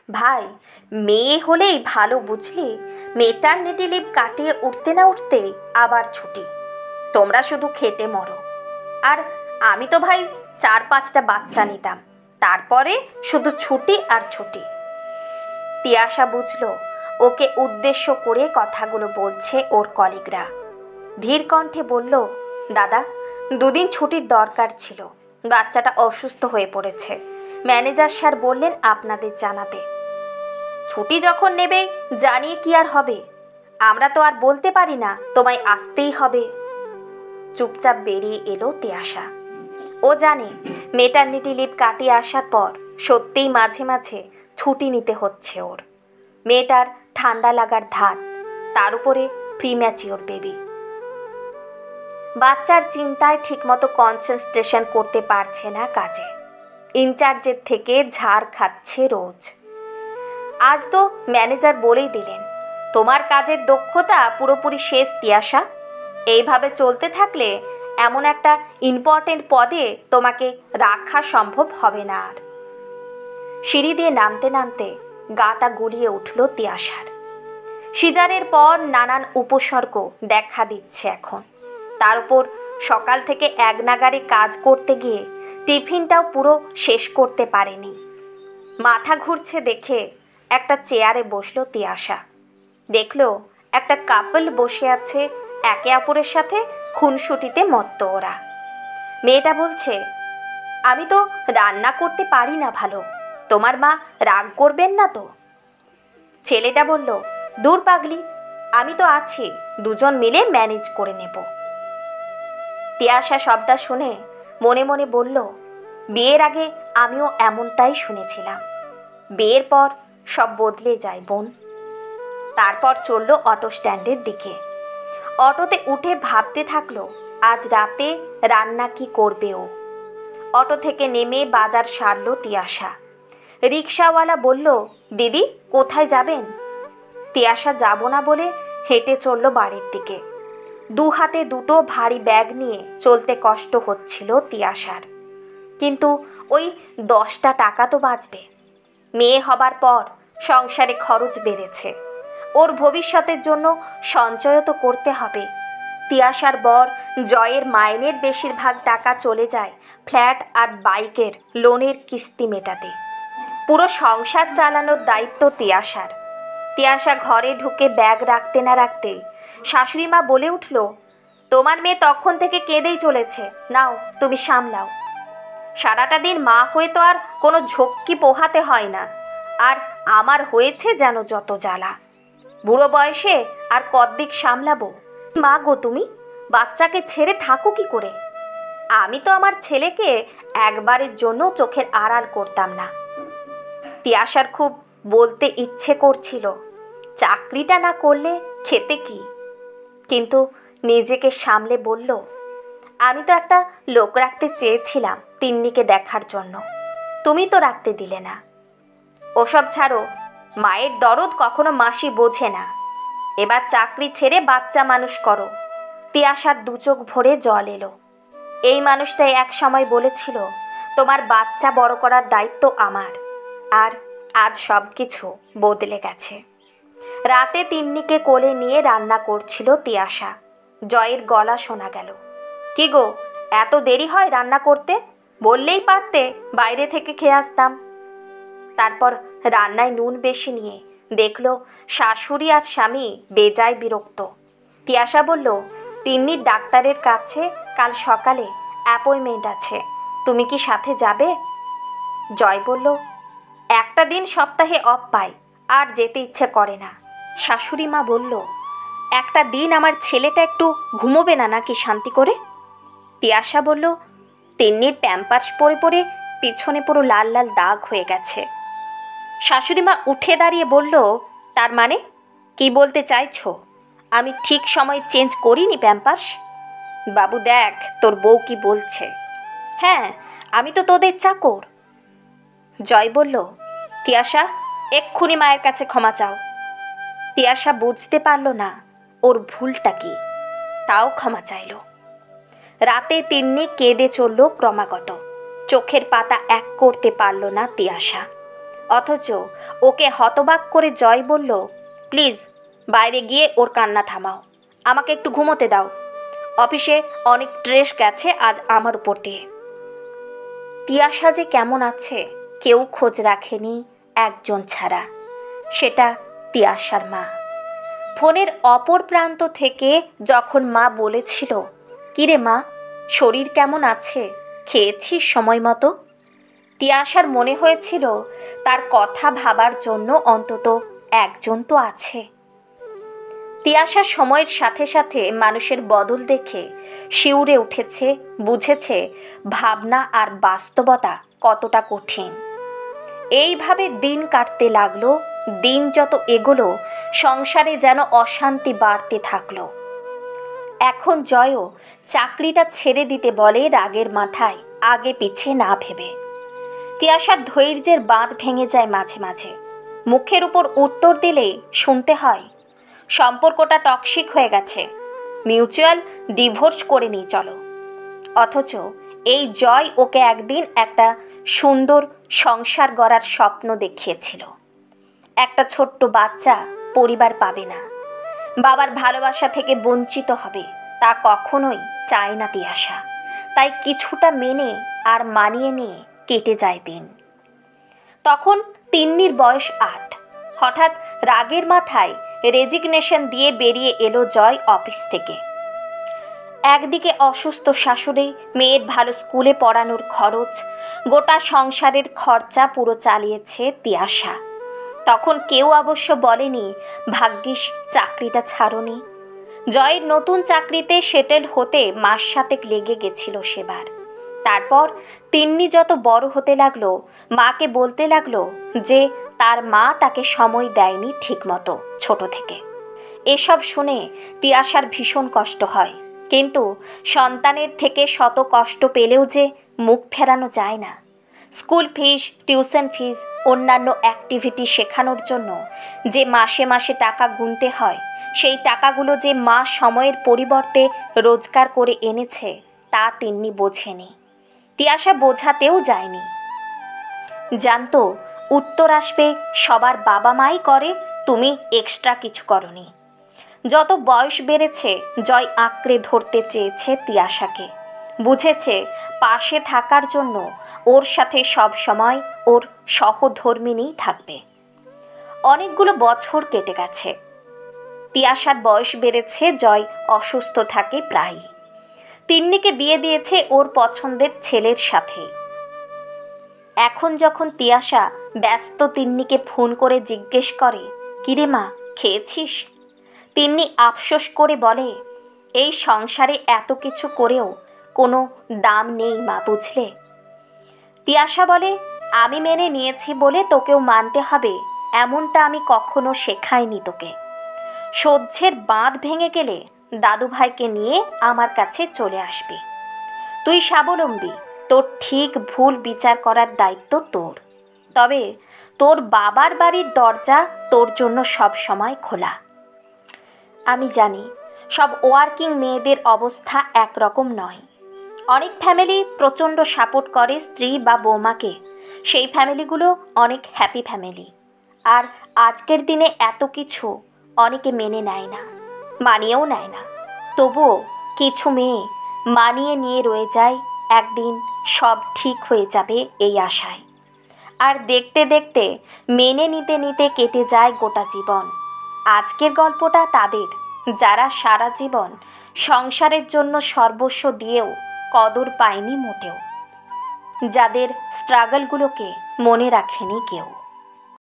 ভাই, মেয়ে হলেই ভালো বুঝলি। মেটারনিটি লিভ কাটিয়ে উঠতে না উঠতে আবার ছুটি। তোমরা শুধু খেটে মরো। আর আমি তো ভাই 4-5টা বাচ্চা নিতাম, তারপরে শুধু ছুটি আর ছুটি। তিয়াশা বুঝলো ওকে উদ্দেশ্য করে কথাগুলো বলছে ওর কলিগরা। ধীর কণ্ঠে বলল, দাদা, 2 দিন ছুটির দরকার ছিল। বাচ্চাটা অসুস্থ হয়ে পড়েছে। ম্যানেজার স্যার বললেন আপনাদের জানাতে। ছুটি যখন নেবে জানিয়ে কি আর হবে? আমরা তো আর বলতে পারি না তোমায় আসতেই হবে। চুপচাপ বেরিয়ে এলো তিয়াশা। ও জানে মেটারনিটি লিভ কাটিয়ে আসার পর সত্যিই মাঝে মাঝে ছুটি নিতে হচ্ছে ওর। মেয়েটার ঠান্ডা লাগার ধাত, তার উপরে প্রিম্যাচিওর বেবি। বাচ্চার চিন্তায় ঠিকমতো কনসেন্ট্রেশন করতে পারছে না কাজে। ইনচার্জের থেকে ঝাড় খাচ্ছে রোজ। আজ তো ম্যানেজার বলেই দিলেন, তোমার কাজের দক্ষতা পুরোপুরি শেষ তিয়াশা। এইভাবে চলতে থাকলে এমন একটা ইম্পর্টেন্ট পদে তোমাকে রাখা সম্ভব হবে না আর। সিঁড়ি দিয়ে নামতে নামতে গাটা গুলিয়ে উঠল তিয়াশার। সিজারের পর নানান উপসর্গ দেখা দিচ্ছে এখন। তার উপর সকাল থেকে এক নাগাড়ে কাজ করতে গিয়ে টিফিনটাও পুরো শেষ করতে পারেনি। মাথা ঘুরছে দেখে একটা চেয়ারে বসলো তিয়াশা। দেখলো একটা কাপল বসে আছে, একে অপরের সাথে খুনসুটিতে মত্ত ওরা। মেয়েটা বলছে, আমি তো রান্না করতে পারি না ভালো, তোমার মা রাগ করবেন না তো? ছেলেটা বলল, দূর পাগলি, আমি তো আছি, 2জন মিলে ম্যানেজ করে নেব। তিয়াশা সবটা শুনে মনে মনে বলল, বিয়ের আগে আমিও এমনটাই শুনেছিলাম। বিয়ের পর সব বদলে যায় বোন। তারপর চলল অটো স্ট্যান্ডের দিকে। অটোতে উঠে ভাবতে থাকলো আজ রাতে রান্না কি করবে ও। অটো থেকে নেমে বাজার সারল তিয়াশা। রিকশাওয়ালা বলল, দিদি কোথায় যাবেন? তিয়াশা যাব না বলে হেঁটে চলল বাড়ির দিকে। 2 হাতে 2টো ভারী ব্যাগ নিয়ে চলতে কষ্ট হচ্ছিল তিয়াশার। কিন্তু ওই 10টা টাকা তো বাঁচবে। মেয়ে হবার পর সংসারে খরচ বেড়েছে, ওর ভবিষ্যতের জন্য সঞ্চয় তো করতে হবে। তিয়াশার বর জয়ের মাইনের বেশিরভাগ টাকা চলে যায় ফ্ল্যাট আর বাইকের লোনের কিস্তি মেটাতে। পুরো সংসার চালানোর দায়িত্ব তিয়াশার। তিয়াশা ঘরে ঢুকে ব্যাগ রাখতে না রাখতে শাশুড়ি মা বলে উঠল, তোমার মেয়ে তখন থেকে কেঁদেই চলেছে, নাও তুমি সামলাও। সারাটা দিন মা হয়ে তো আর কোনো ঝক্কি পোহাতে হয় না। আর আমার হয়েছে যেন যত জ্বালা। বুড়ো বয়সে আর কদ্দিক সামলাবো? মা গো তুমি, বাচ্চাকে ছেড়ে থাকো কি করে? আমি তো আমার ছেলেকে একবারের জন্য চোখের আড়াল করতাম না। তিয়াশার খুব বলতে ইচ্ছে করছিল, চাকরিটা না করলে খেতে কি? কিন্তু নিজেকে সামলে বলল, আমি তো একটা লোক রাখতে চেয়েছিলাম তিন্নিকে দেখার জন্য, তুমি তো রাখতে দিলে না। ওসব ছাড়ো, মায়ের দরদ কখনো মাসি বোঝে না। এবার চাকরি ছেড়ে বাচ্চা মানুষ করো। তিয়াশার 2 চোখ ভরে জল এলো। এই মানুষটাই এক সময় বলেছিল, তোমার বাচ্চা বড় করার দায়িত্ব আমার। আর আজ সব কিছু বদলে গেছে। রাতে তিন্নিকে কোলে নিয়ে রান্না করছিল তিয়াশা। জয়ের গলা শোনা গেল, কি গো, এত দেরি হয় রান্না করতে? বললেই পারতে বাইরে থেকে খেয়ে আসতাম। তারপর রান্নায় নুন বেশি নিয়ে দেখলো শাশুড়ি আর স্বামী বেজায় বিরক্ত। তিয়াশা বলল, তিন্নির ডাক্তারের কাছে কাল সকালে অ্যাপয়েন্টমেন্ট আছে, তুমি কি সাথে যাবে? জয় বলল, একটা দিন সপ্তাহে অফ পাই, আর যেতে ইচ্ছে করে না। শাশুড়ি মা বলল, একটা দিন আমার ছেলেটা একটু ঘুমোবে না নাকি শান্তি করে? তিয়াশা বলল, তিন্নির প্যাম্পার্স পরে পরে পিছনে পুরো লাল লাল দাগ হয়ে গেছে। শাশুড়ি মা উঠে দাঁড়িয়ে বলল, তার মানে কি বলতে চাইছো? আমি ঠিক সময় চেঞ্জ করিনি প্যাম্পার্স? বাবু দেখ তোর বউ কি বলছে। হ্যাঁ, আমি তো তোদের চাকর। জয় বলল, তিয়াশা এক্ষুনি মায়ের কাছে ক্ষমা চাও। তিয়াশা বুঝতে পারল না ওর ভুলটা কি, তাও ক্ষমা চাইল। রাতে তিন্নি কেঁদে চলল ক্রমাগত। চোখের পাতা এক করতে পারল না তিয়াশা। অথচ ওকে হতবাক করে জয় বলল, প্লিজ বাইরে গিয়ে ওর কান্না থামাও, আমাকে একটু ঘুমোতে দাও। অফিসে অনেক ট্রেস গেছে আজ আমার উপর দিয়ে। তিয়াশা যে কেমন আছে কেউ খোঁজ রাখেনি একজন ছাড়া, সেটা তিয়াশার মা। ফোনের অপর প্রান্ত থেকে যখন মা বলেছিল, কিরে মা, শরীর কেমন আছে, খেয়েছিস সময় মতো, তিয়াশার মনে হয়েছিল তার কথা ভাবার জন্য অন্তত একজন তো আছে। তিয়াশা সময়ের সাথে সাথে মানুষের বদল দেখে শিউরে উঠেছে, বুঝেছে ভাবনা আর বাস্তবতা কতটা কঠিন। এইভাবে দিন কাটতে লাগলো। দিন যত এগোলো সংসারে যেন অশান্তি বাড়তে থাকলো। এখন জয়ও চাকরিটা ছেড়ে দিতে বলে রাগের মাথায়, আগে পিছে না ভেবে। তিয়াশার ধৈর্যের বাঁধ ভেঙে যায় মাঝে মাঝে। মুখের উপর উত্তর দিলেই শুনতে হয়, সম্পর্কটা টক্সিক হয়ে গেছে, মিউচুয়াল ডিভোর্স করে নিই চলো। অথচ এই জয় ওকে একদিন একটা সুন্দর সংসার গড়ার স্বপ্ন দেখিয়েছিল। একটা ছোট্ট বাচ্চা পরিবার পাবে না, বাবার ভালোবাসা থেকে বঞ্চিত হবে, তা কখনোই চায় না তিয়াশা। তাই কিছুটা মেনে আর মানিয়ে নিয়ে কেটে যায় দিন। তখন তিন্নির বয়স 8। হঠাৎ রাগের মাথায় রেজিগনেশন দিয়ে বেরিয়ে এলো জয় অফিস থেকে। একদিকে অসুস্থ শাশুড়ি, মেয়ের ভালো স্কুলে পড়ানোর খরচ, গোটা সংসারের খরচা পুরো চালিয়েছে তিয়াশা। তখন কেউ অবশ্য বলেনি, ভাগ্যিস চাকরিটা ছাড়োনি। জয়ের নতুন চাকরিতে সেটেল হতে মাস 7 লেগে গেছিল সেবার। তারপর তিন্নি যত বড় হতে লাগলো, মাকে বলতে লাগলো যে তার মা তাকে সময় দেয়নি ঠিকমতো ছোট থেকে। এসব শুনে তিয়াশার ভীষণ কষ্ট হয়, কিন্তু সন্তানের থেকে শত কষ্ট পেলেও যে মুখ ফেরানো যায় না। স্কুল ফিস, টিউশন ফিস, অন্যান্য অ্যাক্টিভিটি শেখানোর জন্য যে মাসে মাসে টাকা গুনতে হয়, সেই টাকাগুলো যে মা সময়ের পরিবর্তে রোজগার করে এনেছে তা তিন্নি বোঝেনি। তিয়াশা বোঝাতেও যায়নি। জানতো উত্তর আসবে, সবার বাবা মাই করে, তুমি এক্সট্রা কিছু করনি। যত বয়স বেড়েছে জয় আঁকড়ে ধরতে চেয়েছে তিয়াশাকে। বুঝেছে পাশে থাকার জন্য ওর সাথে সব সময় ওর সহধর্মিণীই থাকবে। অনেকগুলো বছর কেটে গেছে। তিয়াশার বয়স বেড়েছে, জয় অসুস্থ থাকে প্রায়ই। তিন্নিকে বিয়ে দিয়েছে ওর পছন্দের ছেলের সাথে। এখন যখন তিয়াশা ব্যস্ত তিন্নিকে ফোন করে জিজ্ঞেস করে, কিরে মা, খেয়েছিস, তিন্নি আফসোস করে বলে, এই সংসারে এত কিছু করেও কোনো দাম নেই মা, বুঝলে। তিয়াশা বলে, আমি মেনে নিয়েছি বলে তোকেও মানতে হবে এমনটা আমি কখনো শেখাইনি তোকে। সহ্যের বাঁধ ভেঙে গেলে দাদু ভাইকে নিয়ে আমার কাছে চলে আসবি। তুই স্বাবলম্বী, তোর ঠিক ভুল বিচার করার দায়িত্ব তোর। তবে তোর বাবার বাড়ির দরজা তোর জন্য সব সময় খোলা। আমি জানি সব ওয়ার্কিং মেয়েদের অবস্থা একরকম নয়। অনেক ফ্যামিলি প্রচণ্ড সাপোর্ট করে স্ত্রী বা বৌমাকে, সেই ফ্যামিলিগুলো অনেক হ্যাপি ফ্যামিলি। আর আজকের দিনে এত কিছু অনেকে মেনে নেয় না, মানিয়েও নেয় না। তবুও কিছু মেয়ে মানিয়ে নিয়ে রয়ে যায় একদিন সব ঠিক হয়ে যাবে এই আশায়। আর দেখতে দেখতে মেনে নিতে নিতে কেটে যায় গোটা জীবন। আজকের গল্পটা তাদের, যারা সারা জীবন সংসারের জন্য সর্বস্ব দিয়েও কদর পায়নি মোটেও, যাদের স্ট্রাগলগুলোকে মনে রাখেনি কেউ।